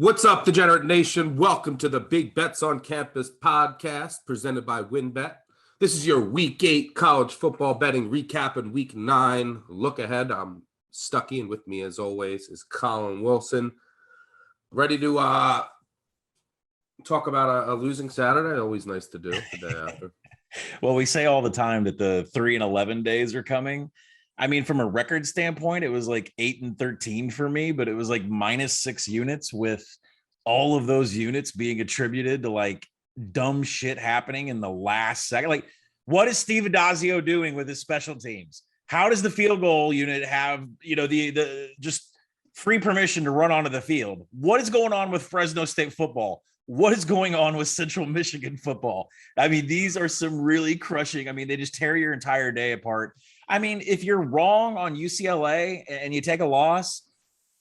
What's up, Degenerate Nation? Welcome to the Big Bets on Campus podcast presented by WinBet. This is your Week 8 college football betting recap and Week 9 look ahead. I'm Stuckey, and with me, as always, is Colin Wilson. Ready to talk about a losing Saturday? Always nice to do the day after. Well, we say all the time that the 3-11 days are coming. I mean, from a record standpoint, it was like 8-13 for me, but it was like -6 units, with all of those units being attributed to like dumb shit happening in the last second. Like, what is Steve Addazio doing with his special teams? How does the field goal unit have, the just free permission to run onto the field? What is going on with Fresno State football? What is going on with Central Michigan football? I mean, these are some really crushing. I mean, they just tear your entire day apart. I mean, if you're wrong on UCLA and you take a loss,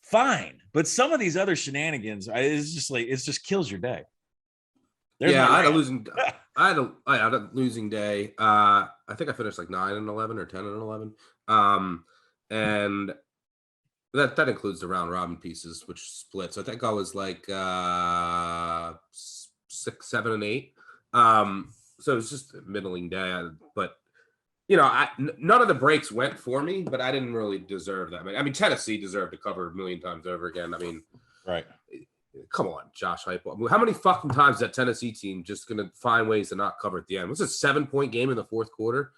fine. But some of these other shenanigans, it's just kills your day. I had a losing day. I think I finished like 9-11 or 10-11. And that includes the round robin pieces, which splits. I think I was like 6, 7, and 8. So it was just a middling day. But none of the breaks went for me, but I didn't really deserve that. I mean, Tennessee deserved to cover a million times over again. I mean, right. Come on, Josh Heupel. How many fucking times is that Tennessee team just going to find ways to not cover at the end? It was a 7-point game in the fourth quarter.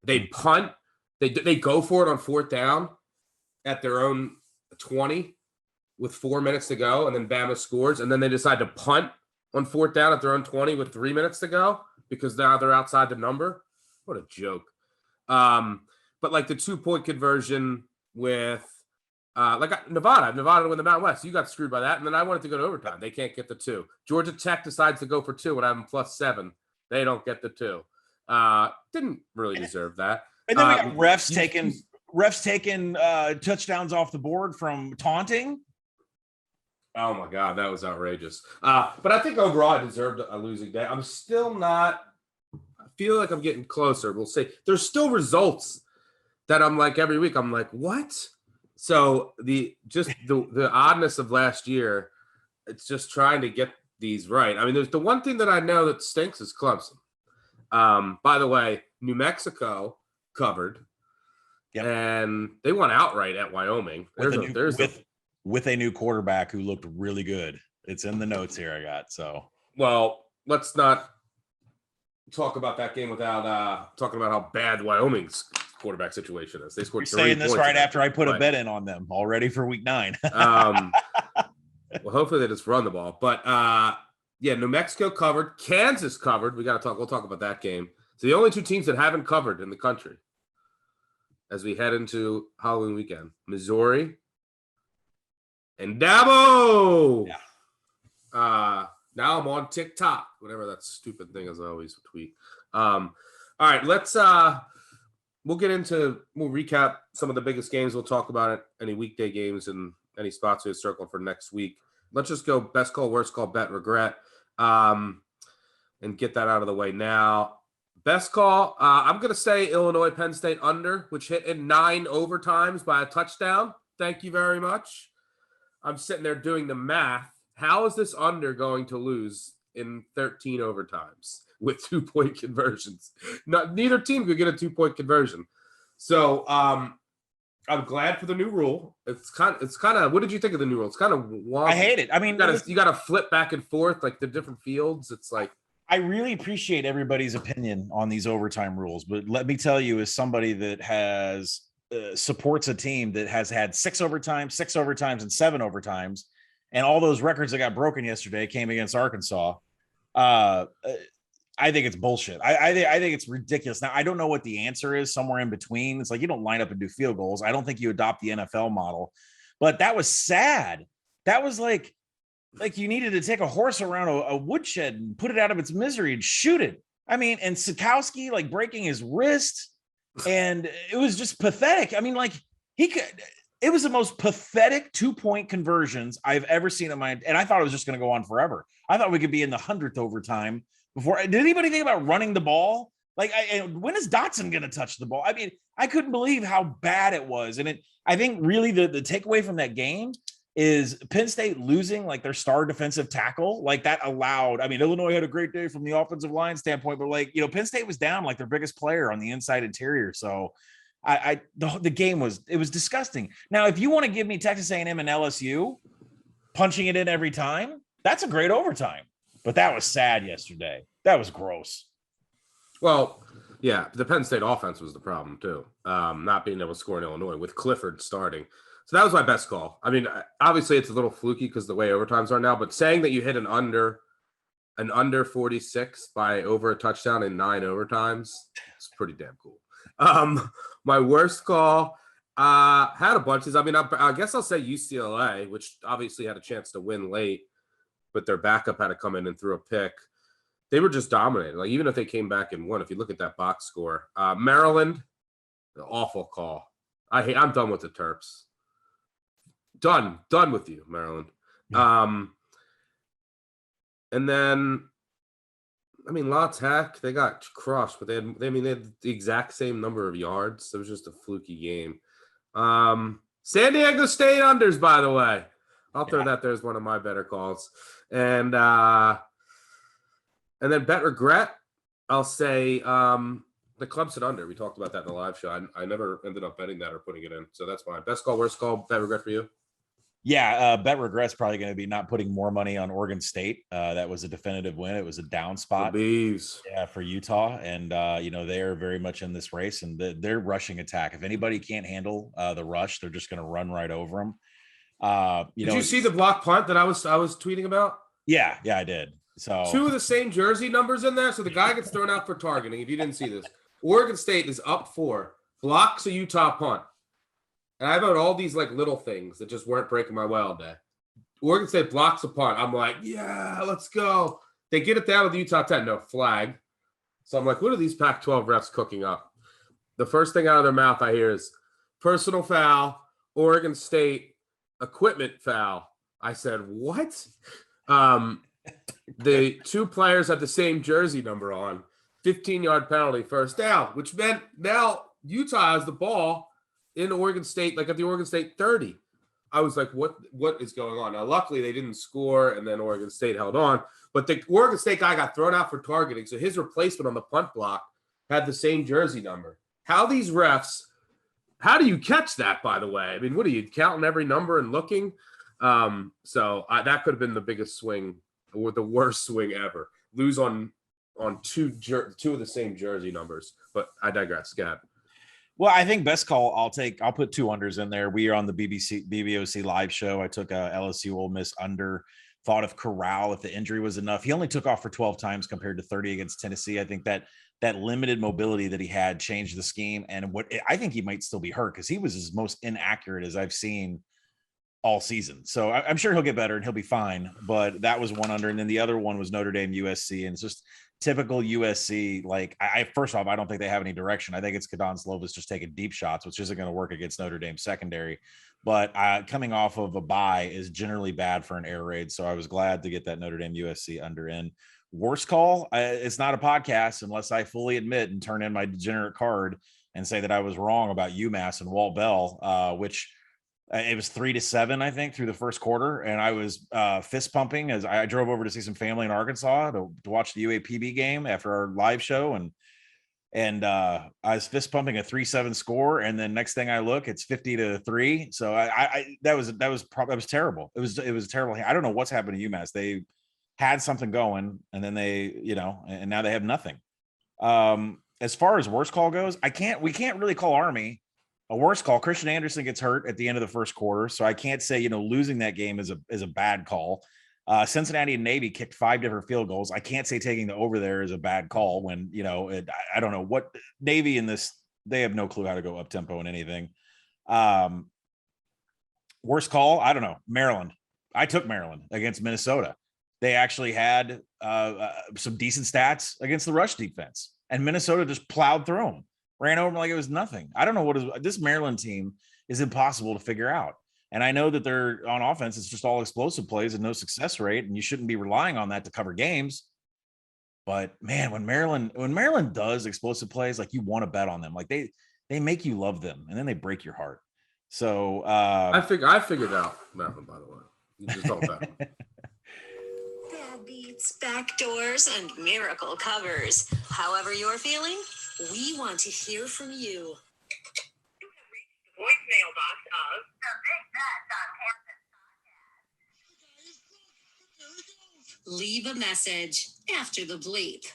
They punt. They go for it on fourth down at their own 20 with 4 minutes to go, and then Bama scores, and then they decide to punt on fourth down at their own 20 with 3 minutes to go because now they're outside the number. What a joke. But like the 2-point conversion with Nevada to win the Mountain West. You got screwed by that, and then I wanted to go to overtime. They can't get the 2. Georgia Tech decides to go for 2 when I'm +7. They don't get the 2. Didn't really deserve that. And then we got refs taking touchdowns off the board from taunting. Oh my God, that was outrageous. But I think overall I deserved a losing day. I'm still not. I feel like I'm getting closer. We'll see. There's still results that I'm like every week. I'm like, what? So the oddness of last year, it's just trying to get these right. I mean, there's the one thing that I know that stinks is Clemson. By the way, New Mexico covered, and they won outright at Wyoming. With a new quarterback who looked really good. It's in the notes here I got. So, well, let's not talk about that game without talking about how bad Wyoming's quarterback situation is. They scored 3 saying this points right after I put a bet in on them already for week 9. Well, hopefully they just run the ball. But New Mexico covered. Kansas covered. We'll talk about that game. So the only 2 teams that haven't covered in the country as we head into Halloween weekend, Missouri and Dabo. Yeah. Now I'm on TikTok, whatever that stupid thing is I always tweet. All right, let's we'll recap some of the biggest games. We'll talk about it, any weekday games and any spots we have circled for next week. Let's just go best call, worst call, bet, regret, and get that out of the way now. Best call, I'm going to say Illinois Penn State under, which hit in 9 overtimes by a touchdown. Thank you very much. I'm sitting there doing the math. How is this under going to lose in 13 overtimes with 2-point conversions? Neither team could get a 2-point conversion. So I'm glad for the new rule. It's kind of. What did you think of the new rule? It's kind of wonky. I hate it. I mean, you got to flip back and forth like the different fields. It's like, I really appreciate everybody's opinion on these overtime rules, but let me tell you, as somebody that has supports a team that has had 6 overtimes, 6 overtimes, and 7 overtimes, and all those records that got broken yesterday came against Arkansas. I think it's bullshit. I think it's ridiculous. Now, I don't know what the answer is, somewhere in between. It's like you don't line up and do field goals. I don't think you adopt the NFL model. But that was sad. That was like you needed to take a horse around a woodshed and put it out of its misery and shoot it. I mean, and Sikowski like breaking his wrist, and it was just pathetic. I mean, like it was the most pathetic 2-point conversions I've ever seen in my, and I thought it was just going to go on forever. I thought we could be in the 100th overtime before. Did anybody think about running the ball? Like, when is Dotson going to touch the ball? I mean, I couldn't believe how bad it was. And I think really the takeaway from that game is Penn State losing like their star defensive tackle. Like that allowed, I mean, Illinois had a great day from the offensive line standpoint, but like, Penn State was down like their biggest player on the inside interior. So the game was disgusting. Now, if you want to give me Texas A&M and LSU punching it in every time, that's a great overtime. But that was sad yesterday. That was gross. Well, yeah, the Penn State offense was the problem too. Not being able to score in Illinois with Clifford starting. So that was my best call. I mean, obviously it's a little fluky because the way overtimes are now, but saying that you hit an under 46 by over a touchdown in 9 overtimes, it's pretty damn cool. My worst call had a bunch. I mean, I guess I'll say UCLA, which obviously had a chance to win late, but their backup had to come in and threw a pick. They were just dominated. Like, even if they came back and won, if you look at that box score, Maryland, awful call. I'm done with the Terps. Done with you, Maryland. Yeah. And then, I mean, La Tech, they got crushed, but they had the exact same number of yards. It was just a fluky game. San Diego State unders, by the way. I'll throw that there as one of my better calls. And then bet regret, I'll say the Clemson under. We talked about that in the live show. I never ended up betting that or putting it in. So that's my best call, worst call, bet regret for you. Yeah, bet regret's probably going to be not putting more money on Oregon State. That was a definitive win. It was a down spot for Utah. And, they are very much in this race, and their rushing attack. If anybody can't handle the rush, they're just going to run right over them. Did you see the block punt that I was tweeting about? Yeah, I did. So 2 of the same jersey numbers in there. So the guy gets thrown out for targeting. If you didn't see this, Oregon State is up 4, blocks a Utah punt. And I about all these like little things that just weren't breaking my way all day. Oregon State blocks a punt. I'm like, yeah, let's go. They get it down with the Utah 10, no flag. So I'm like, what are these Pac-12 refs cooking up? The first thing out of their mouth I hear is personal foul, Oregon State equipment foul. I said, what? The 2 players had the same jersey number on. 15-yard penalty, first down, which meant now Utah has the ball in Oregon State, like at the Oregon State 30. I was like, what is going on? Now, luckily, they didn't score, and then Oregon State held on. But the Oregon State guy got thrown out for targeting, so his replacement on the punt block had the same jersey number. How do you catch that, by the way? I mean, what are you, counting every number and looking? So that could have been the biggest swing, or the worst swing ever. Lose on 2 of the same jersey numbers. But I digress. Go ahead. Well, I think best call, I'll put 2 unders in there. We are on the BBOC live show. I took a LSU Ole Miss under, thought of Corral if the injury was enough. He only took off for 12 times compared to 30 against Tennessee. I think that limited mobility that he had changed the scheme. And I think he might still be hurt because he was as most inaccurate as I've seen all season. So I'm sure he'll get better and he'll be fine. But that was one under. And then the other one was Notre Dame USC. And it's just typical USC. Like, first off, I don't think they have any direction. I think it's Kadon Slovis just taking deep shots, which isn't going to work against Notre Dame secondary. But coming off of a bye is generally bad for an air raid. So I was glad to get that Notre Dame USC under in. Worst call, it's not a podcast unless I fully admit and turn in my degenerate card and say that I was wrong about UMass and Walt Bell, which it was 3-7, I think, through the first quarter. And I was fist pumping as I drove over to see some family in Arkansas to watch the UAPB game after our live show. And I was fist pumping a 3-7 score. And then next thing I look, it's 50-3. So that was terrible. It was terrible. I don't know what's happened to UMass. They had something going and then and now they have nothing. As far as worst call goes, we can't really call Army a worst call. Christian Anderson gets hurt at the end of the first quarter. So I can't say, losing that game is a bad call. Cincinnati and Navy kicked 5 different field goals. I can't say taking the over there is a bad call when, I don't know what Navy in this, they have no clue how to go up tempo in anything. Worst call, I don't know. Maryland. I took Maryland against Minnesota. They actually had some decent stats against the rush defense, and Minnesota just plowed through them, ran over them like it was nothing. I don't know this Maryland team is impossible to figure out. And I know that they're on offense. It's just all explosive plays and no success rate. And you shouldn't be relying on that to cover games. But man, when Maryland does explosive plays, like, you want to bet on them. Like they make you love them and then they break your heart. So I figured out Maryland, by the way. You just don't bet. Bad beats, backdoors, and miracle covers. However you're feeling, we want to hear from you. Voicemail box of the Big Bets on Campus. Leave a message after the bleep.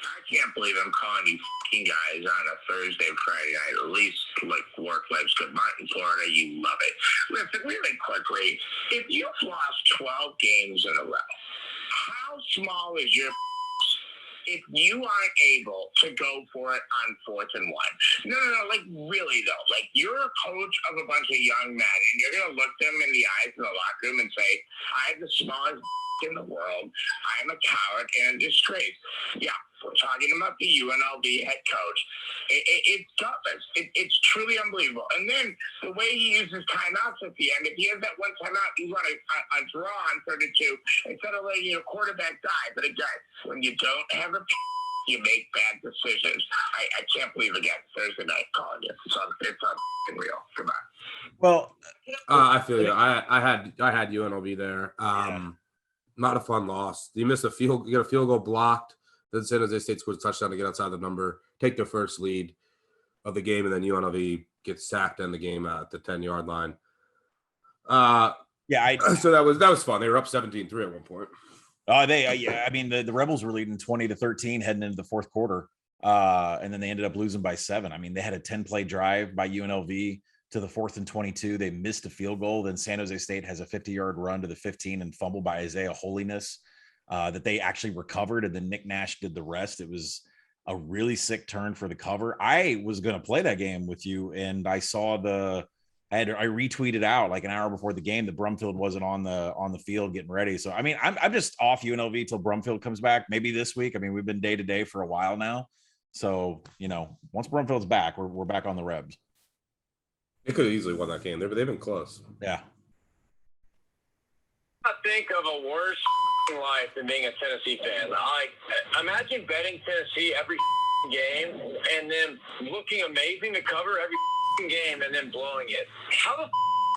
I can't believe I'm calling you fucking guys on a Thursday, Friday night. At least, like, work life's good. Martin, Florida, you love it. Listen, really quickly, if you've lost 12 games in a row, how small is your if you aren't able to go for it on 4th and 1? No, like, really, though. Like, you're a coach of a bunch of young men, and you're going to look them in the eyes in the locker room and say, I'm the smallest in the world. I'm a coward and a disgrace. Yeah, we're talking about the UNLV head coach. It's tough. It's truly unbelievable. And then the way he uses timeouts at the end, if he has that one timeout, you run a draw on 32 instead of letting your quarterback die. But again, when you don't have a you make bad decisions. I can't believe, again, Thursday night calling you. It's unreal. Come on. Well, I feel you. I had UNLV there. Not a fun loss. You get a field goal blocked. Then San Jose State scores a touchdown to get outside the number, take their first lead of the game, and then UNLV gets sacked in the game at the 10-yard line. So that was fun. They were up 17-3 at one point. I mean, the Rebels were leading 20-13 heading into the fourth quarter, and then they ended up losing by 7. I mean, they had a 10-play drive by UNLV to the 4th and 22. They missed a field goal. Then San Jose State has a 50-yard run to the 15 and fumble by Isaiah Holiness that they actually recovered, and then Nick Nash did the rest. It was a really sick turn for the cover. I was going to play that game with you, and I saw I retweeted out like an hour before the game that Brumfield wasn't on the field getting ready. So, I mean, I'm just off UNLV till Brumfield comes back, maybe this week. I mean, we've been day to day for a while now. So, once Brumfield's back, we're back on the Rebs. They could have easily won that game. They've been close. Yeah. I think of a worse life than being a Tennessee fan. Imagine betting Tennessee every game and then looking amazing to cover every game and then blowing it. How the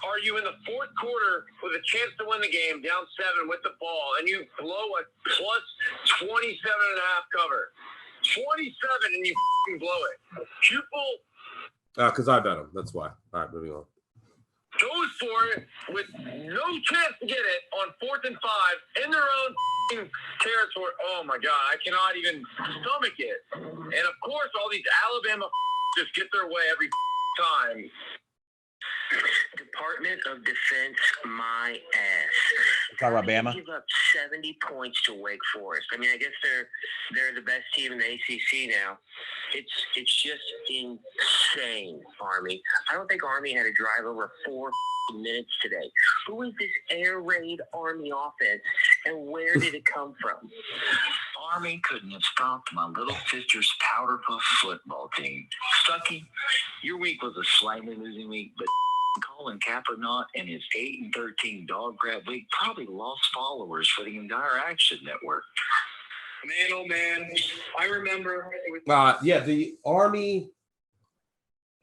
are you in the fourth quarter with a chance to win the game, down 7 with the ball, and you blow a plus 27.5 cover? 27 and you blow it. Pupil. Because I bet them. That's why. All right, moving on. Goes for it with no chance to get it on 4th and 5 in their own territory. Oh, my God. I cannot even stomach it. And, of course, all these Alabama just get their way every time. Department of Defense, my ass. Talk about Bama. Give up 70 points to Wake Forest. I mean, I guess they're the best team in the ACC now. It's just insane, Army. I don't think Army had to drive over 4 minutes today. Who is this air raid Army offense, and where did it come from? Army couldn't have stopped my little sister's powder puff football team. Stuckey, your week was a slightly losing week, but Colin Kaepernick and his 8-13 dog grab week probably lost followers for the entire Action Network. Man, oh man, I remember. The Army.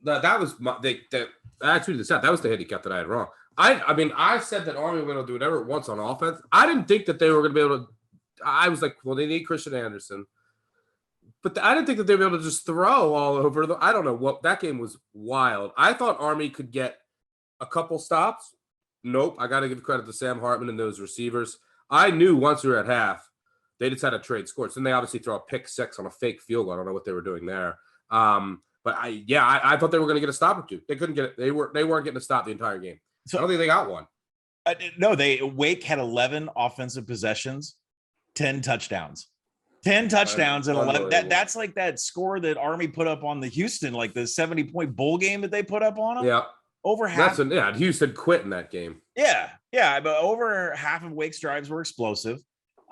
That was I tweeted this out. That was the handicap that I had wrong. I mean, I said that Army were going to do whatever it wants on offense. I didn't think that they were going to be able to. I was like, well, they need Christian Anderson, but I didn't think that they'd be able to just throw all over them. I don't know what that game was wild. I thought Army could get a couple stops. Nope. I got to give credit to Sam Hartman and those receivers. I knew once we were at half, they just had to trade scores. Then they obviously throw a pick 6 on a fake field goal. I don't know what they were doing there. But I thought they were going to get a stop or two. They couldn't get it. They weren't getting a stop the entire game. So I don't think they got one. No, Wake had 11 offensive possessions, 10 touchdowns. 10 touchdowns and 11. That's like that score that Army put up on the Houston, like the 70-point bowl game that they put up on them. Yeah. Over half. Houston quit in that game. Yeah. But over half of Wake's drives were explosive.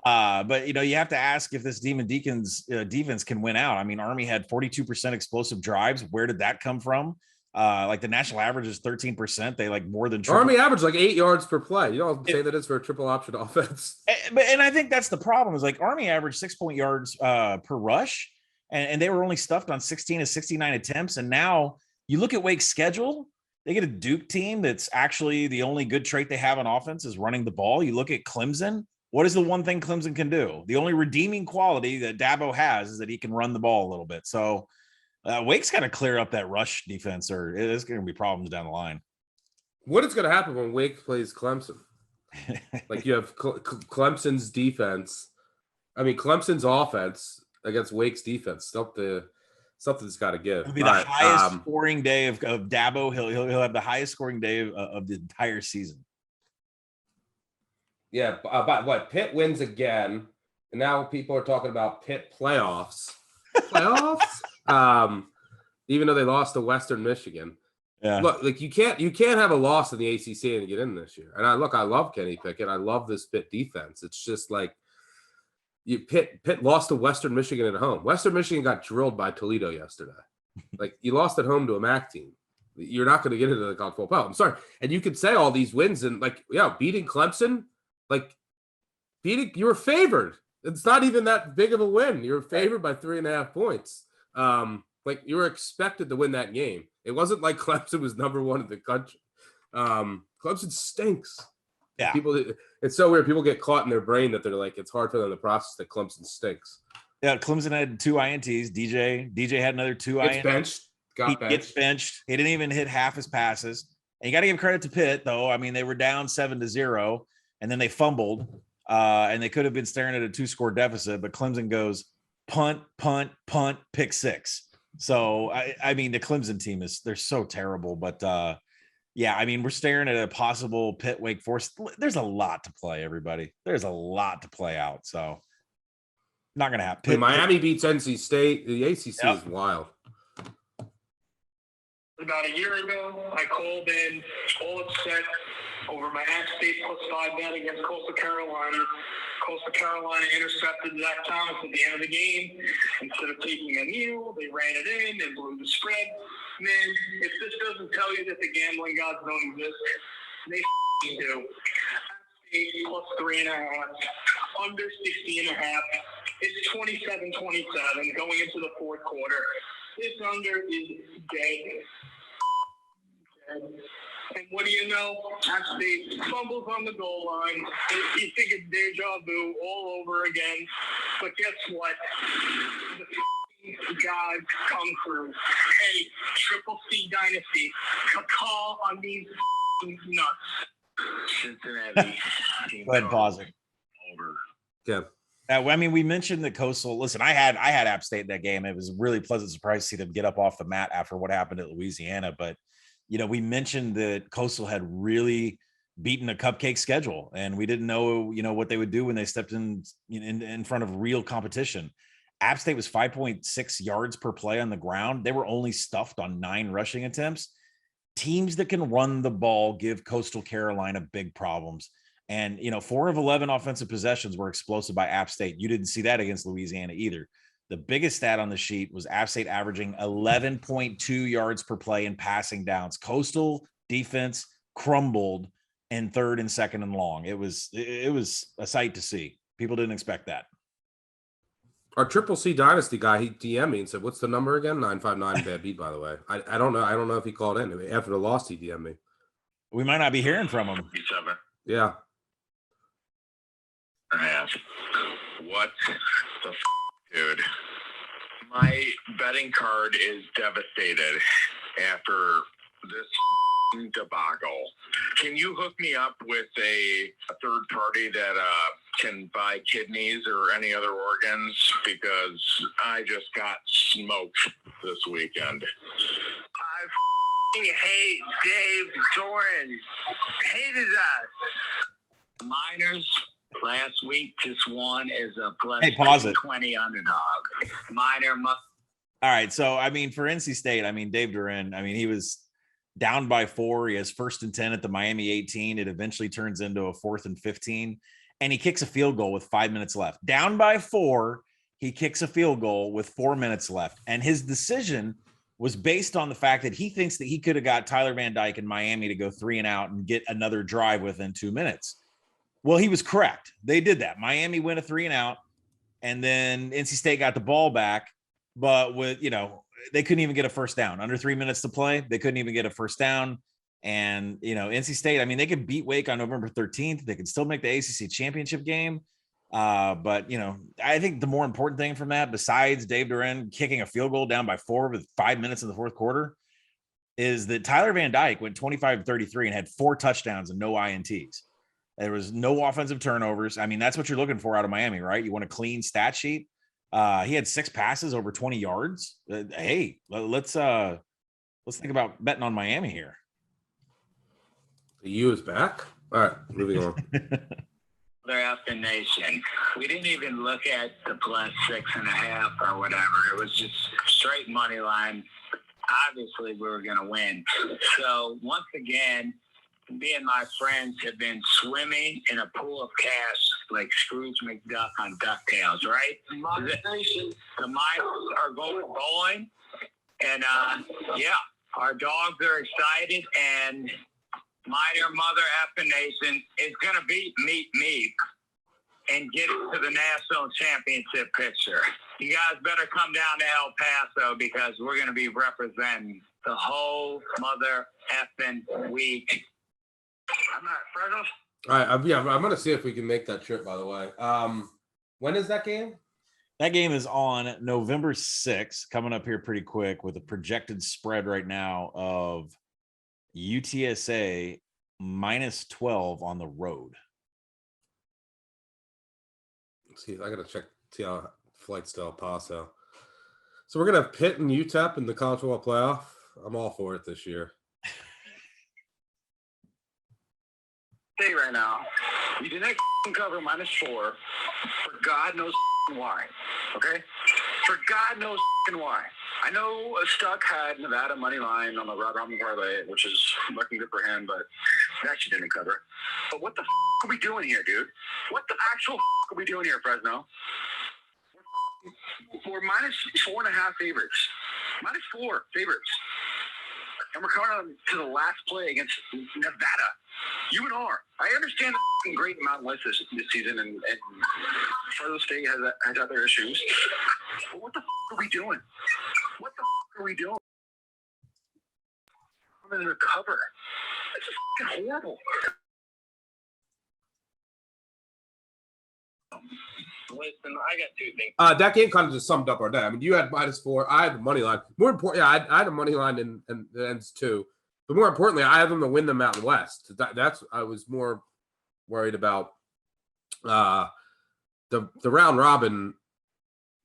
But you have to ask if this Demon Deacons defense can win out. I mean, Army had 42% explosive drives. Where did that come from? Like the national average is 13%. They like more than triple. Army average like 8 yards per play. You don't say that it's for a triple option offense. And I think that's the problem is like Army averaged 6 yards per rush, and they were only stuffed on 16 of 69 attempts. And now You look at Wake's schedule, they get a Duke team that's actually the only good trait they have on offense is running the ball. You look at Clemson. What is the one thing Clemson can do? The only redeeming quality that Dabo has is that he can run the ball a little bit. So Wake's got to clear up that rush defense, or there's going to be problems down the line. What is going to happen when Wake plays Clemson? Like you have Clemson's defense. I mean, Clemson's offense against Wake's defense. Something's got to give. It'll be the highest scoring day of Dabo. He'll have the highest scoring day of the entire season. Yeah, but what? Pitt wins again, and now people are talking about Pitt playoffs. Even though they lost to Western Michigan. Yeah. Look, like you can't have a loss in the ACC and get in this year. And I love Kenny Pickett. I love this Pitt defense. It's just like Pitt lost to Western Michigan at home. Western Michigan got drilled by Toledo yesterday. Like you lost at home to a MAC team. You're not going to get into the college football. I'm sorry. And you could say all these wins and beating Clemson, you were favored. It's not even that big of a win. You were favored by 3.5 points. You were expected to win that game. It wasn't like Clemson was number one in the country. Clemson stinks. Yeah. It's so weird. People get caught in their brain that they're like, it's hard for them to process that Clemson stinks. Yeah, Clemson had 2 INTs. DJ had another 2 INTs. He gets benched. He didn't even hit half his passes. And you got to give credit to Pitt, though. I mean, they were down 7-0, and then they fumbled, and they could have been staring at a 2-score deficit. But Clemson goes punt, pick 6. So I mean, the Clemson team they're so terrible. But I mean, we're staring at a possible Pitt Wake Forest. There's a lot to play, everybody. There's a lot to play out. So not going to happen. Miami beats NC State. The ACC is wild. About a year ago, I called in all upset over my App State +5 bet against Coastal Carolina. Coastal Carolina intercepted Zach Thomas at the end of the game. Instead of taking a kneel, they ran it in and blew the spread. Man, if this doesn't tell you that the gambling gods don't exist, they do. App State +3.5, under 60.5. It's 27-27 going into the fourth quarter. This under is dead. And what do you know? App State fumbles on the goal line. You think it's deja vu all over again. But guess what? The gods come through. Hey, Triple C Dynasty, call on these nuts. Cincinnati. Go ahead, pause it. Over. Yeah. I mean, we mentioned the Coastal. Listen, I had App State in that game. It was a really pleasant surprise to see them get up off the mat after what happened at Louisiana. But, we mentioned that Coastal had really beaten a cupcake schedule, and we didn't know, what they would do when they stepped in front of real competition. App State was 5.6 yards per play on the ground. They were only stuffed on 9 rushing attempts. Teams that can run the ball give Coastal Carolina big problems. And, 4 of 11 offensive possessions were explosive by App State. You didn't see that against Louisiana either. The biggest stat on the sheet was App State averaging 11.2 yards per play in passing downs. Coastal defense crumbled in 3rd and 2nd and long. It was a sight to see. People didn't expect that. Our Triple C Dynasty guy, he DM'd me and said, "What's the number again?" 959 bad beat, by the way. I don't know. I don't know if he called in. After the loss, he DM'd me. We might not be hearing from him. Yeah. I have. What the dude? My betting card is devastated after this debacle. Can you hook me up with a third party that can buy kidneys or any other organs? Because I just got smoked this weekend. I hate Dave Doran. Hated that. Miners last week just won as a plus pause it. 20 underdog. Miner must. All right. So, I mean, for NC State, Dave Duran, he was down by 4. He has 1st and 10 at the Miami 18. It eventually turns into a 4th and 15. And he kicks a field goal with 5 minutes left. Down by 4, he kicks a field goal with 4 minutes left. And his decision was based on the fact that he thinks that he could have got Tyler Van Dyke in Miami to go 3 and out and get another drive within 2 minutes. Well, he was correct. They did that. Miami went a 3 and out, and then NC State got the ball back. But with, they couldn't even get a first down. Under 3 minutes to play, they couldn't even get a first down. And, NC State, I mean, they could beat Wake on November 13th. They could still make the ACC championship game. But, I think the more important thing from that, besides Dave Duran kicking a field goal down by 4 with 5 minutes in the fourth quarter, is that Tyler Van Dyke went 25-33 and had 4 touchdowns and no INTs. There was no offensive turnovers. I mean, that's what you're looking for out of Miami, right? You want a clean stat sheet. He had 6 passes over 20 yards. Hey, let's think about betting on Miami here. The U is back. All right, moving on. After Nation, we didn't even look at the plus 6.5 or whatever. It was just straight money line. Obviously, we were going to win. So once again, me and my friends have been swimming in a pool of cash like Scrooge McDuck on DuckTales, right? The miners are going, and our dogs are excited, and Minor Mother Effing Nation is going to beat Meet Me and get it to the national championship picture. You guys better come down to El Paso because we're going to be representing the whole mother effing week. I'm not Fresno. All right, I'm going to see if we can make that trip, by the way. When is that game? That game is on November 6th, coming up here pretty quick with a projected spread right now of UTSA minus 12 on the road. Let's see, I got to see how flights to El Paso. So we're going to have Pitt and UTEP in the college football playoff. I'm all for it this year. Hey, right now, you didn't cover -4 for God knows why. Okay? For God knows why. I know Stuck had Nevada money line on the Rob Robin parlay, which is looking good for him, but that shit didn't cover. But what the are we doing here, dude? What the actual are we doing here, Fresno? We're -4.5 favorites. -4 favorites. And we're coming on to the last play against Nevada. UNR. I understand the great Mountain West this season, and Fresno State has other issues. But what the are we doing? What the are we doing? I'm in a cover. This is horrible. Listen, I got 2 things. That game kind of just summed up our day. I mean, you had -4. I had the money line. More important, I had a money line and the ends too. But more importantly, I have them to win the Mountain West. That's I was more worried about. The round robin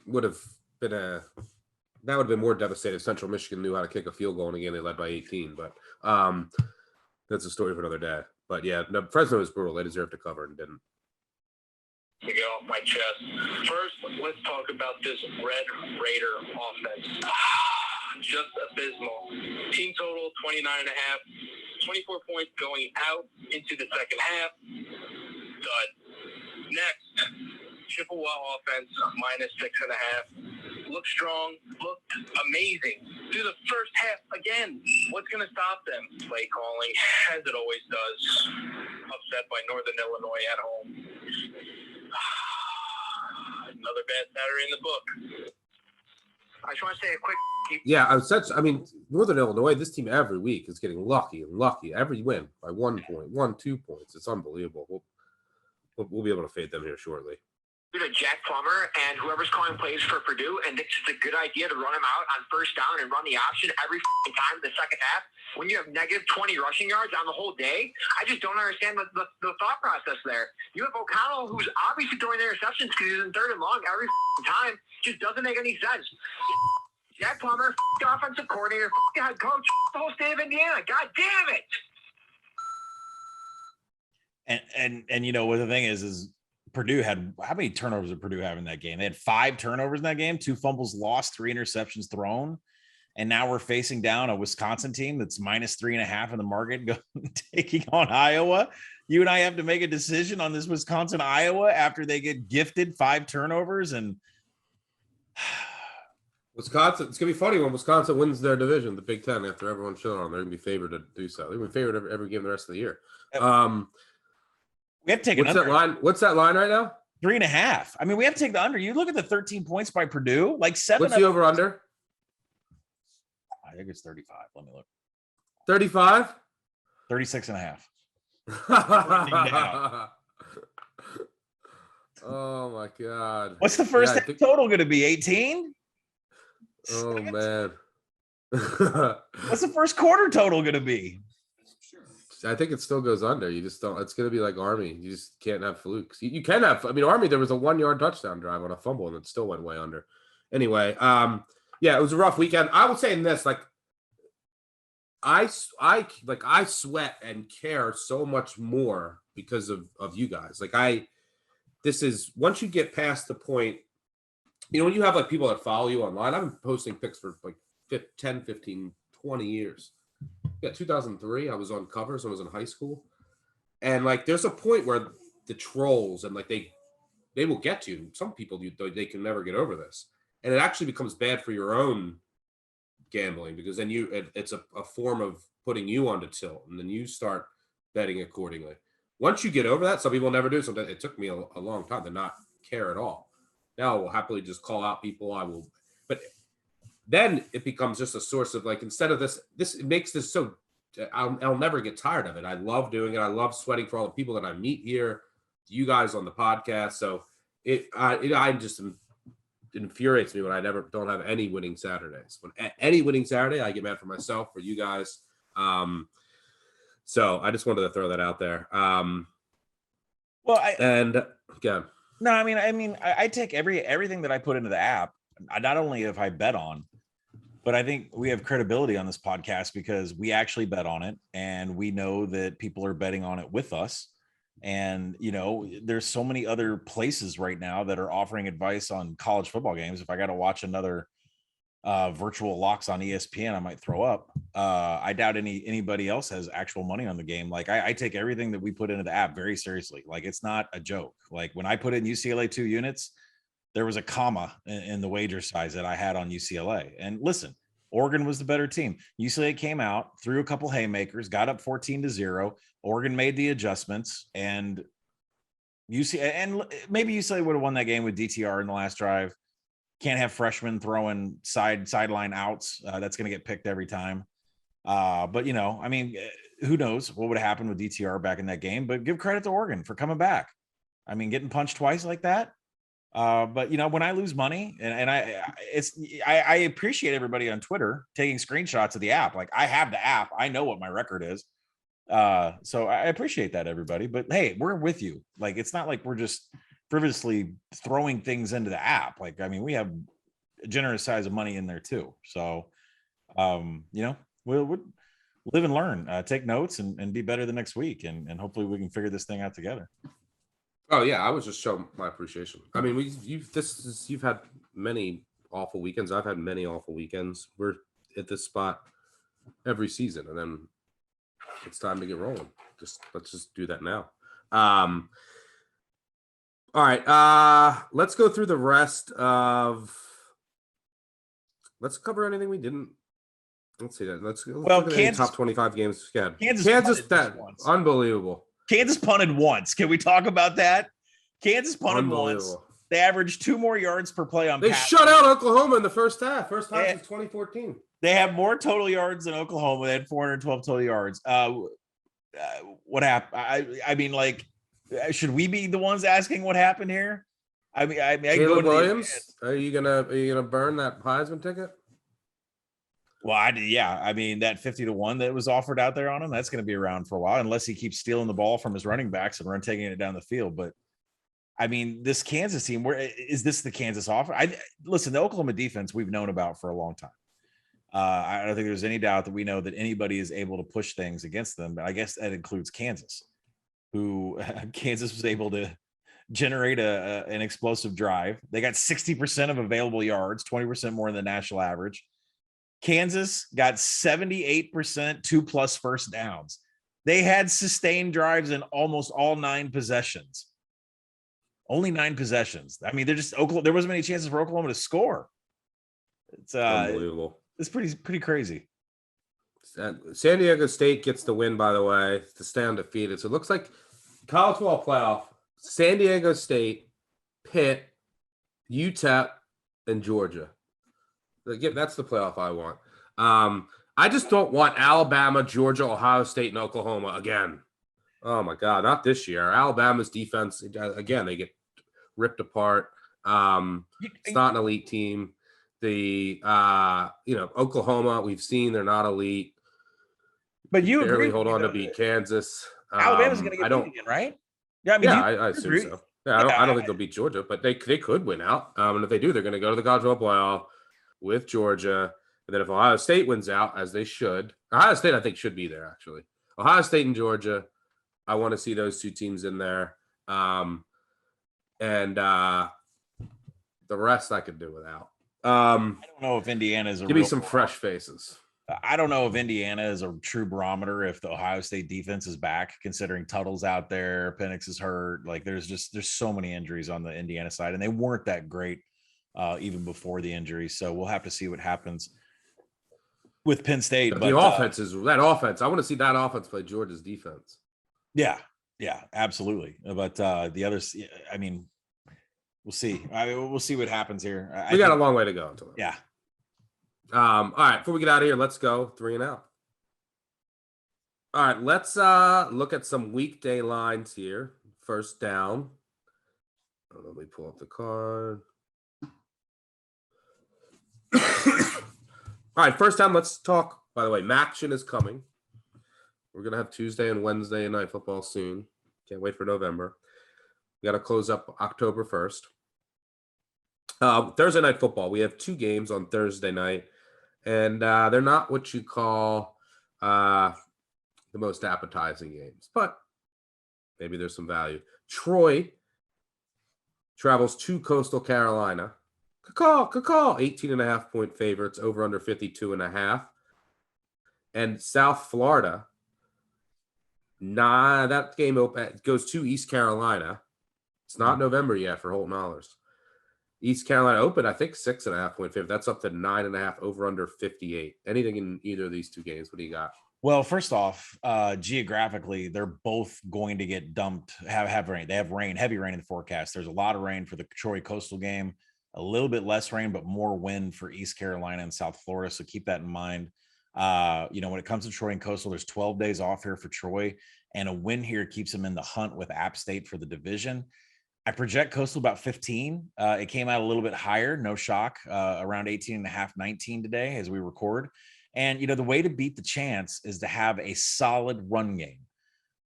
would have been more devastating. Central Michigan knew how to kick a field goal, and again they led by 18. But that's a story for another day. But yeah, no, Fresno is brutal. They deserve to cover and didn't. To get off my chest. First, let's talk about this Red Raider offense. Just abysmal. Team total 29.5, 24 points going out into the second half. Dud. Next, Chippewa offense -6.5. Looked strong, looked amazing. Through the first half again. What's going to stop them? Play calling, as it always does. Upset by Northern Illinois at home. Another bad Saturday in the book. I just want to say a quick. Yeah, Northern Illinois, this team every week is getting lucky. Every win by 1 point, 2 points. It's unbelievable. We'll be able to fade them here shortly. To Jack Plummer and whoever's calling plays for Purdue, and it's just a good idea to run him out on first down and run the option every time in the second half when you have -20 rushing yards on the whole day. I just don't understand the thought process there. You have O'Connell, who's obviously throwing interceptions because he's in 3rd and long every time. Just doesn't make any sense. Jack Plummer, the offensive coordinator, the head coach, the whole state of Indiana. God damn it! And what the thing is Purdue had, how many turnovers did Purdue have in that game? They had 5 turnovers in that game, 2 fumbles lost, 3 interceptions thrown. And now we're facing down a Wisconsin team that's -3.5 in the market taking on Iowa. You and I have to make a decision on this Wisconsin Iowa after they get gifted 5 turnovers. And Wisconsin, it's going to be funny when Wisconsin wins their division, the Big Ten, after everyone's showing on. They're going to be favored to do so. They're going to be favored every game the rest of the year. We have to take What's that line? What's that line right now? 3.5. I mean, we have to take the under. You look at the 13 points by Purdue, like 7. What's the over under? think it's 35. Let me look. 35? 36 and a half. Oh my God. What's the first half total going to be? 18? Oh man. What's the first quarter total going to be? I think it still goes under. You just don't. It's going to be like Army. You just can't have flukes. You can have. I mean, Army. There was a 1-yard touchdown drive on a fumble, and it still went way under. Anyway, yeah, it was a rough weekend. I would say in this, like, I sweat and care so much more because of you guys. Like, this is once you get past the point, you know, when you have like people that follow you online. I've been posting pics for like 10, 15, 20 years. Yeah, 2003, I was on covers when I was in high school. And like there's a point where the trolls and like they will get you. Some people they can never get over this. And it actually becomes bad for your own gambling because then it's a form of putting you onto tilt and then you start betting accordingly. Once you get over that, some people never do. Sometimes it took me a long time to not care at all. Now I will happily just call out people. But then it becomes just a source of like, instead of this makes this so I'll never get tired of it. I love doing it. I love sweating for all the people that I meet here, you guys on the podcast. So it infuriates me when I don't have any winning Saturdays. When any winning Saturday, I get mad for myself, for you guys. So I just wanted to throw that out there. I take everything that I put into the app. Not only if I bet on, but I think we have credibility on this podcast because we actually bet on it and we know that people are betting on it with us. And, you know, there's so many other places right now that are offering advice on college football games. If I got to watch another virtual locks on ESPN, I might throw up. I doubt anybody else has actual money on the game. Like I take everything that we put into the app very seriously. Like it's not a joke. Like when I put in UCLA 2 units, there was a comma in the wager size that I had on UCLA. And listen, Oregon was the better team. UCLA came out, threw a couple haymakers, got up 14-0. Oregon made the adjustments, and maybe UCLA would have won that game with DTR in the last drive. Can't have freshmen throwing sideline outs. That's going to get picked every time. But you know, I mean, who knows what would have happened with DTR back in that game? But give credit to Oregon for coming back. I mean, getting punched twice like that. But you know, when I lose money and I appreciate everybody on Twitter taking screenshots of the app. Like I have the app. I know what my record is. So I appreciate that, everybody. But hey, we're with you. Like, it's not like we're just frivolously throwing things into the app. Like, I mean, we have a generous size of money in there too. So, you know, we'll live and learn, take notes and be better the next week. And hopefully we can figure this thing out together. Oh yeah, I was just showing my appreciation. I mean, you've had many awful weekends. I've had many awful weekends. We're at this spot every season, and then it's time to get rolling. Let's just do that now. All right, let's go through the rest of. Let's cover anything we didn't. Let's see that. Let's look at the top 25 games. Yeah, Kansas unbelievable. Kansas punted once. Can we talk about that? Kansas punted once. They averaged 2 more yards per play on. They shut out Oklahoma in the first half. First half since 2014. They have more total yards than Oklahoma. They had 412 total yards. What happened? I mean, like, should we be the ones asking what happened here? I mean, Caleb Williams. Are you gonna burn that Heisman ticket? Well, I mean, that 50-1 that was offered out there on him, that's going to be around for a while, unless he keeps stealing the ball from his running backs and taking it down the field. But I mean, this Kansas team, where is this the Kansas offer? Listen, the Oklahoma defense we've known about for a long time. I don't think there's any doubt that we know that anybody is able to push things against them. But I guess that includes Kansas, who Kansas was able to generate an explosive drive. They got 60% of available yards, 20% more than the national average. Kansas got 78% 2+ first downs. They had sustained drives in almost all 9 possessions. Only 9 possessions. I mean, there wasn't many chances for Oklahoma to score. It's unbelievable. It's pretty crazy. San Diego State gets the win, by the way, to stay undefeated. So it looks like college football playoff: San Diego State, Pitt, UTEP, and Georgia. That's the playoff I want. I just don't want Alabama, Georgia, Ohio State, and Oklahoma again. Oh my God, not this year. Alabama's defense, again, they get ripped apart. It's not an elite team. The Oklahoma, we've seen they're not elite. But you barely agree hold on to beat Kansas. Alabama's going to get beat again, right? Yeah, I mean, I assume so. Yeah, I don't think they'll beat Georgia, but they could win out. And if they do, they're going to go to the College Football Playoff with Georgia. And then if Ohio State wins out, as they should, Ohio State I think should be there actually. Ohio State and Georgia, I want to see those two teams in there. And the rest I could do without. I don't know if Indiana is give me some fresh faces. I don't know if Indiana is a true barometer if the Ohio State defense is back, considering Tuttle's out there, Penix is hurt. Like there's so many injuries on the Indiana side, and they weren't that great even before the injury. So we'll have to see what happens with Penn State. But the offense is that offense. I want to see that offense play Georgia's defense. Yeah, absolutely. But the others, I mean, we'll see. We'll see what happens here. We got a long way to go until then. Yeah. All right, before we get out of here, let's go 3 and out. All right, let's look at some weekday lines here. First down. Let me pull up the card. All right, first down, let's talk. By the way, Maction is coming. We're going to have Tuesday and Wednesday night football soon. Can't wait for November. We got to close up October 1st. Thursday night football. We have 2 games on Thursday night. And they're not what you call the most appetizing games, but maybe there's some value. Troy travels to Coastal Carolina. 18.5 point favorites, over under 52.5. And South Florida, that game goes to East Carolina. It's not November yet for Holton Ollers. East Carolina open, I think 6.5 point favorite. That's up to 9.5, over under 58. Anything in either of these 2 games? What do you got? Well, first off, geographically, they're both going to get dumped, have rain. They have rain, heavy rain in the forecast. There's a lot of rain for the Troy Coastal game, a little bit less rain, but more wind for East Carolina and South Florida. So keep that in mind. When it comes to Troy and Coastal, there's 12 days off here for Troy, and a win here keeps them in the hunt with App State for the division. I project Coastal about 15. It came out a little bit higher, no shock, around 18.5, 19 today as we record. And, the way to beat the chance is to have a solid run game.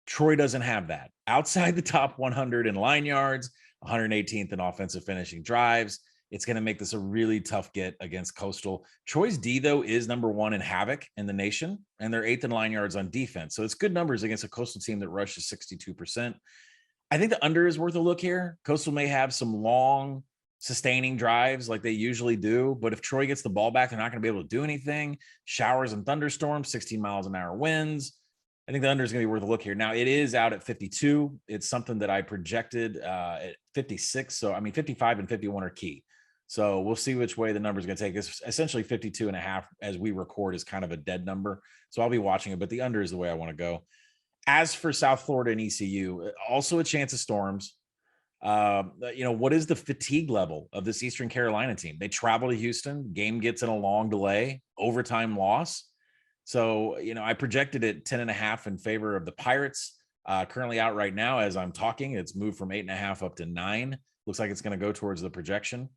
Troy doesn't have that. Outside the top 100 in line yards, 118th in offensive finishing drives. It's going to make this a really tough get against Coastal. Troy's D, though, is number 1 in havoc in the nation, and they're 8th in line yards on defense. So it's good numbers against a Coastal team that rushes 62%. I think the under is worth a look here. Coastal may have some long, sustaining drives like they usually do, but if Troy gets the ball back, they're not going to be able to do anything. Showers and thunderstorms, 16 miles an hour winds. I think the under is going to be worth a look here. Now, it is out at 52. It's something that I projected at 56. So, 55 and 51 are key. So we'll see which way the number is going to take. It's essentially 52.5 as we record is kind of a dead number. So I'll be watching it, but the under is the way I want to go. As for South Florida and ECU, also a chance of storms. What is the fatigue level of this Eastern Carolina team? They travel to Houston, game gets in a long delay, overtime loss. So, I projected it 10.5 in favor of the Pirates. Currently out right now as I'm talking, it's moved from 8.5 up to 9. Looks like it's going to go towards the projection.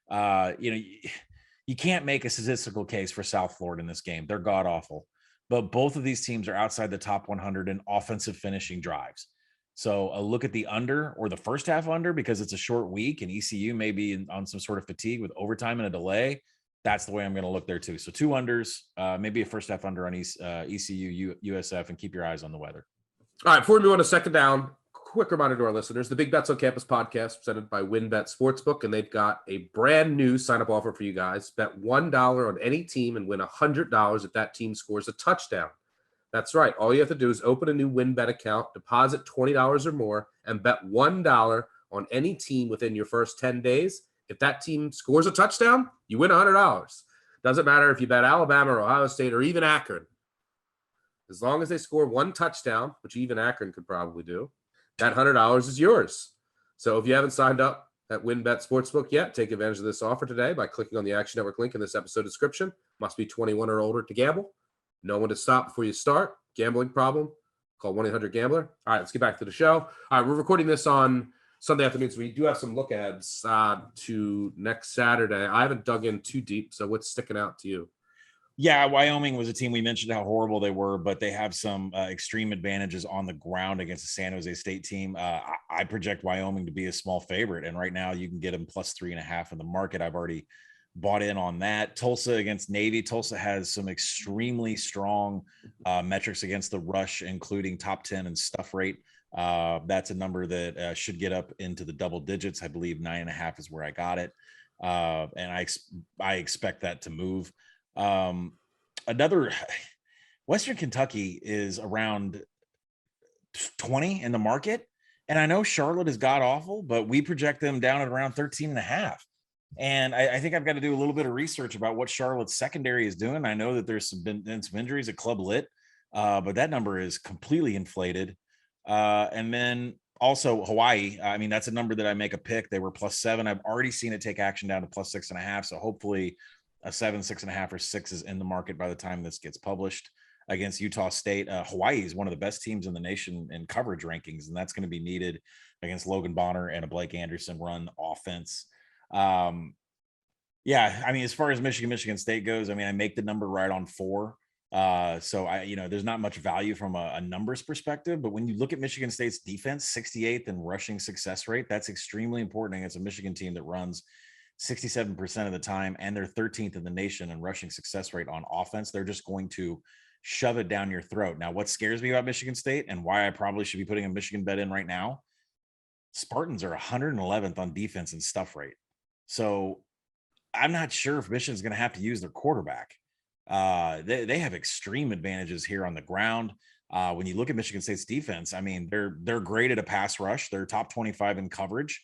You can't make a statistical case for South Florida in this game. They're god awful. But both of these teams are outside the top 100 in offensive finishing drives. So a look at the under or the first half under, because it's a short week and ECU may be on some sort of fatigue with overtime and a delay. That's the way I'm going to look there too. So 2 unders, maybe a first half under on ECU, USF, and keep your eyes on the weather. All right, before we move on to second down, quick reminder to our listeners, the Big Bets on Campus podcast presented by WynnBET Sportsbook, and they've got a brand new sign-up offer for you guys. Bet $1 on any team and win $100 if that team scores a touchdown. That's right. All you have to do is open a new WynnBET account, deposit $20 or more, and bet $1 on any team within your first 10 days. If that team scores a touchdown, you win $100. Doesn't matter if you bet Alabama or Ohio State or even Akron. As long as they score 1 touchdown, which even Akron could probably do, that $100 is yours. So if you haven't signed up, at WynnBET Sportsbook yet, take advantage of this offer today by clicking on the Action Network link in this episode description. Must be 21 or older to gamble. Know when to stop before you start. Gambling problem? Call 1-800-GAMBLER. All right, let's get back to the show. All right, we're recording this on Sunday afternoon, so we do have some look aheads to next Saturday. I haven't dug in too deep, so what's sticking out to you? Yeah, Wyoming was a team we mentioned how horrible they were, but they have some extreme advantages on the ground against the San Jose State team. I project Wyoming to be a small favorite, and right now you can get them plus 3.5 in the market. I've already bought in on that. Tulsa against Navy. Tulsa has some extremely strong metrics against the rush, including top 10 in stuff rate. That's a number that should get up into the double digits. I believe 9.5 is where I got it, and I expect that to move. Another Western Kentucky is around 20 in the market. And I know Charlotte is god awful, but we project them down at around 13.5. And I think I've got to do a little bit of research about what Charlotte's been doing. I know that there's been some injuries at Club Lit, but that number is completely inflated. And then also Hawaii. I mean, that's a number that I make a pick. They were +7. I've already seen it take action down to +6.5. So hopefully a 7, 6.5, or 6 is in the market by the time this gets published against Utah State. Hawaii is one of the best teams in the nation in coverage rankings, and that's going to be needed against Logan Bonner and a Blake Anderson run offense. Yeah, I mean, as far as Michigan State goes, I mean, I make the number right on 4. So there's not much value from a numbers perspective, but when you look at Michigan State's defense, 68th in rushing success rate, that's extremely important against a Michigan team that runs 67% of the time, and they're 13th in the nation in rushing success rate on offense. They're just going to shove it down your throat. Now, what scares me about Michigan State and why I probably should be putting a Michigan bet in right now, Spartans are 111th on defense and stuff rate. So I'm not sure if Michigan's going to have to use their quarterback. They have extreme advantages here on the ground. When you look at Michigan State's defense, I mean, they're great at a pass rush. They're top 25 in coverage.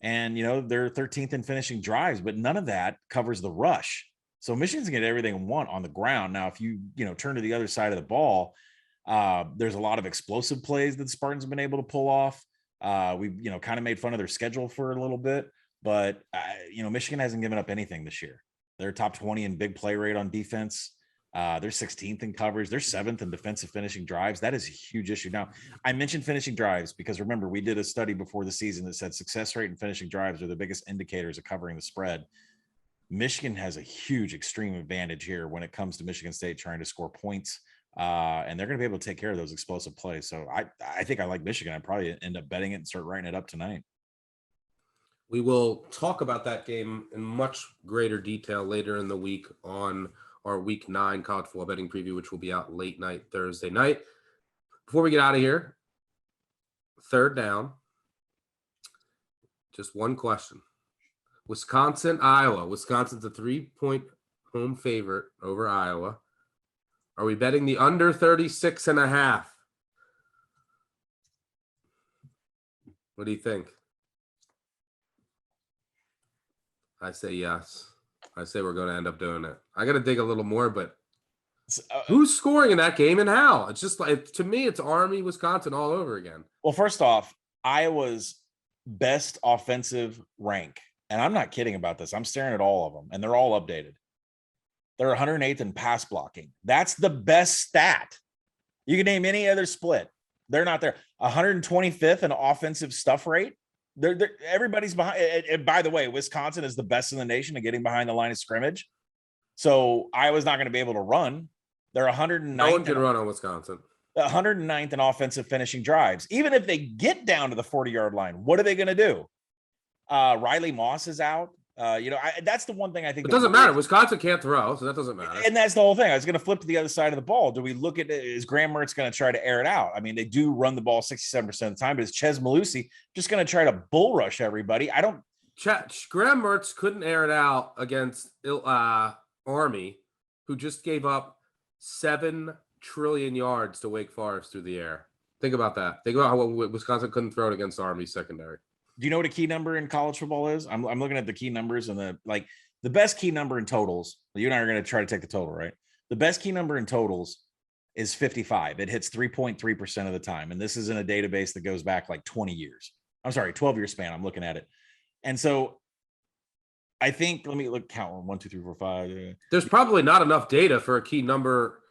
And, they're 13th in finishing drives, but none of that covers the rush. So Michigan's going to get everything they want on the ground. Now, if you turn to the other side of the ball, there's a lot of explosive plays that the Spartans have been able to pull off. We've, kind of made fun of their schedule for a little bit, but, Michigan hasn't given up anything this year. They're top 20 in big play rate on defense. They're 16th in coverage. They're 7th in defensive finishing drives. That is a huge issue. Now, I mentioned finishing drives because remember, we did a study before the season that said success rate and finishing drives are the biggest indicators of covering the spread. Michigan has a huge extreme advantage here when it comes to Michigan State trying to score points. And they're going to be able to take care of those explosive plays. So I think I like Michigan. I'd probably end up betting it and start writing it up tonight. We will talk about that game in much greater detail later in the week on our Week 9 college football betting preview, which will be out late night Thursday night. Before we get out of here, third down, just one question. Wisconsin, Iowa. Wisconsin's a 3-point home favorite over Iowa. Are we betting the under 36.5? What do you think? I say yes. I say we're going to end up doing it. I got to dig a little more, but who's scoring in that game and how? It's just like, to me, it's Army, Wisconsin all over again. Well, first off, Iowa's best offensive rank, and I'm not kidding about this. I'm staring at all of them, and they're all updated. They're 108th in pass blocking. That's the best stat. You can name any other split. They're not there. 125th in offensive stuff rate. Everybody's behind. And by the way, Wisconsin is the best in the nation at getting behind the line of scrimmage. So Iowa's not going to be able to run. They're 109th. No one can run on Wisconsin. 109th in offensive finishing drives. Even if they get down to the 40-yard line, what are they going to do? Riley Moss is out. That's the one thing I think. It doesn't matter. Wisconsin can't throw, so that doesn't matter. And that's the whole thing. I was going to flip to the other side of the ball. Do we look at it? Is Graham Mertz going to try to air it out? I mean, they do run the ball 67% of the time, but is Ches Malusi just going to try to bull rush everybody? Graham Mertz couldn't air it out against Army, who just gave up 7 trillion yards to Wake Forest through the air. Think about that. Think about how Wisconsin couldn't throw it against Army secondary. Do you know what a key number in college football is? I'm looking at the key numbers and the best key number in totals. You and I are going to try to take the total, right? The best key number in totals is 55. It hits 3.3% of the time. And this is in a database that goes back like 20 years. I'm sorry, 12-year span. I'm looking at it. And so I think, let me count 1, 2, 3, 4, 5. There's probably not enough data for a key number.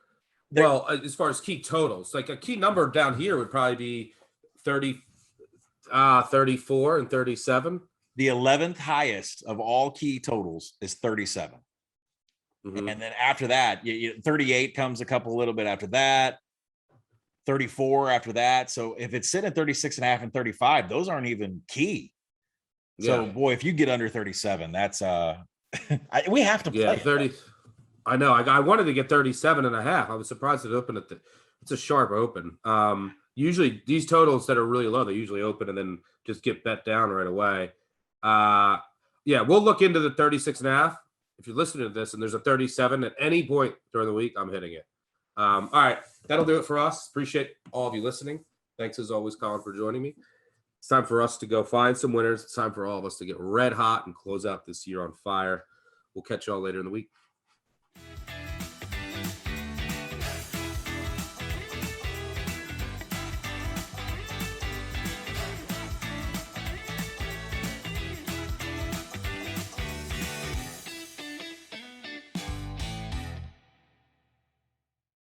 Well, as far as key totals, like a key number down here would probably be 30, 34 and 37. The 11th highest of all key totals is 37. Mm-hmm. And then after that, 38 comes a little bit after that, 34 after that. So if it's sitting at 36 and a half and 35, those aren't even key. So boy, if you get under 37, that's we have to play 30. I know. I wanted to get 37 and a half. I was surprised it opened it's a sharp open. Usually these totals that are really low, they usually open and then just get bet down right away. We'll look into the 36 and a half. If you're listening to this and there's a 37 at any point during the week, I'm hitting it. All right. That'll do it for us. Appreciate all of you listening. Thanks as always, Colin, for joining me. It's time for us to go find some winners. It's time for all of us to get red hot and close out this year on fire. We'll catch y'all later in the week.